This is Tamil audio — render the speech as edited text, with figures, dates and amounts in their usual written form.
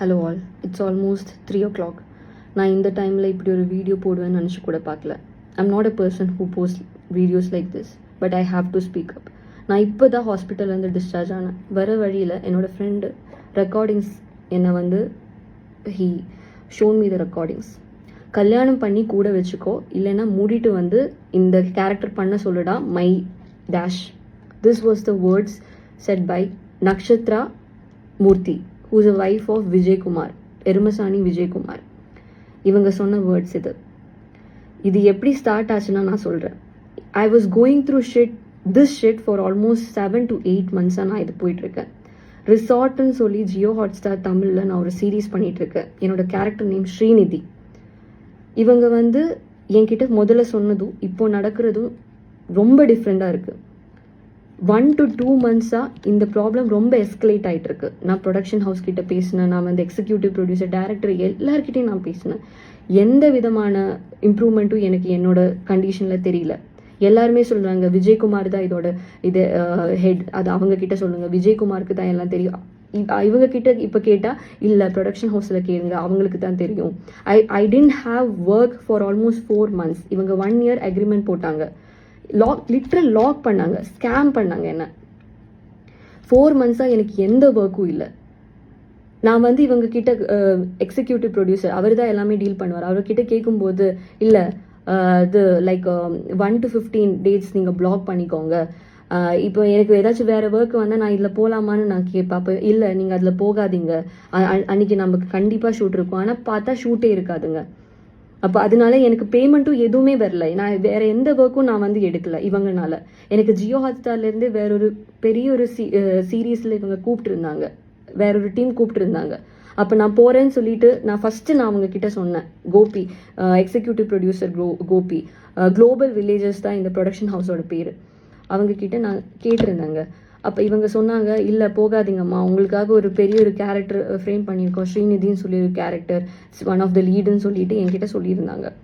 Hello all, it's almost 3 o'clock. நான் இந்த டைமில் இப்படி ஒரு வீடியோ போடுவேன்னு நினச்சி கூட பார்க்கல. I'm not a person who post videos like this, but I have to speak up. நான் இப்போ தான் ஹாஸ்பிட்டல்லேருந்து டிஸ்சார்ஜ் ஆனேன். வர வழியில் என்னோடய ஃப்ரெண்டு ரெக்கார்டிங்ஸ் என்னை வந்து he shown me the recordings. கல்யாணம் பண்ணி கூட வச்சுக்கோ, இல்லைன்னா மூடிட்டு வந்து இந்த கேரக்டர் பண்ண சொல்லுடா my dash. This was the words said by Nakshatra Murthy, who is a wife of Vijay Kumar, எருமசாணி விஜய் குமார். இவங்க சொன்ன வேர்ட்ஸ் இது எப்படி ஸ்டார்ட் ஆச்சுன்னா நான் சொல்கிறேன். I was going through this shit for almost 7 to 8 monthஸாக நான் இது போயிட்டுருக்கேன். ரிசார்ட்னு சொல்லி ஜியோ ஹாட்ஸ்டார் தமிழில் நான் ஒரு சீரீஸ் பண்ணிகிட்ருக்கேன். என்னோட கேரக்டர் நேம் ஸ்ரீநிதி. இவங்க வந்து என்கிட்ட முதல்ல சொன்னதும் இப்போ நடக்கிறதும் ரொம்ப டிஃப்ரெண்ட்டாக இருக்குது. 1 to 2 monthஸாக இந்த ப்ராப்ளம் ரொம்ப எஸ்கலேட் ஆகிட்டு இருக்கு. நான் ப்ரொடக்ஷன் ஹவுஸ் கிட்ட பேசினேன், நான் வந்து எக்ஸிக்யூட்டிவ் ப்ரொடியூசர், டைரக்டர் எல்லார்கிட்டையும் நான் பேசினேன். எந்த விதமான இம்ப்ரூவ்மெண்ட்டும் எனக்கு என்னோட கண்டிஷனில் தெரியல. எல்லாருமே சொல்கிறாங்க விஜயகுமார் தான் இது ஹெட், அது அவங்க கிட்ட சொல்லுங்க, விஜயகுமாருக்கு தான் எல்லாம் தெரியும். இவங்க கிட்ட இப்போ கேட்டால் இல்லை ப்ரொடக்ஷன் ஹவுஸில் கேளுங்க, அவங்களுக்கு தான் தெரியும். I didn't have work for almost 4 months. இவங்க 1 year அக்ரிமெண்ட் போட்டாங்க, லிட்ரல் லாக் பண்ணாங்க, ஸ்கேம் பண்ணாங்க என்ன. 4 monthஸாக எனக்கு எந்த ஒர்க்கும் இல்லை. நான் வந்து இவங்க கிட்ட எக்ஸிக்யூட்டிவ் ப்ரொடியூசர், அவர் தான் எல்லாமே டீல் பண்ணுவார். அவர்கிட்ட கேட்கும்போது இல்லை இது லைக் 1 to 15 days நீங்கள் பிளாக் பண்ணிக்கோங்க. இப்போ எனக்கு ஏதாச்சும் வேறு ஒர்க் வந்தால் நான் இதில் போகலாமான்னு நான் கேட்பேன். இல்லை நீங்கள் அதில் போகாதீங்க, அன்றைக்கி நமக்கு கண்டிப்பாக ஷூட் இருக்கும். ஆனால் பார்த்தா ஷூட்டே இருக்காதுங்க. அப்போ அதனால எனக்கு பேமெண்ட்டும் எதுவுமே வரல. நான் வேறு எந்த ஒர்க்கும் நான் வந்து எடுக்கல இவங்கனால. எனக்கு ஜியோ ஹாட்ஸ்டார்லேருந்து வேறொரு பெரிய ஒரு சீரீஸில் இவங்க கூப்பிட்டுருந்தாங்க, வேறொரு டீம் கூப்பிட்டுருந்தாங்க. அப்போ நான் போகிறேன்னு சொல்லிட்டு நான் அவங்க கிட்ட சொன்னேன். Gopi, executive producer Gopi, global villages தான் இந்த ப்ரொடக்ஷன் ஹவுஸோட பேர். அவங்கக்கிட்ட நான் கேட்டிருந்தேங்க. அப்போ இவங்க சொன்னாங்க இல்லை போகாதீங்கம்மா, உங்களுக்காக ஒரு பெரிய ஒரு கேரக்டர் ஃப்ரேம் பண்ணியிருக்கோம், ஸ்ரீநிதின்னு சொல்லி ஒரு கேரக்டர், ஒன் ஆஃப் த லீடுன்னு சொல்லிட்டு என்கிட்ட சொல்லியிருந்தாங்க.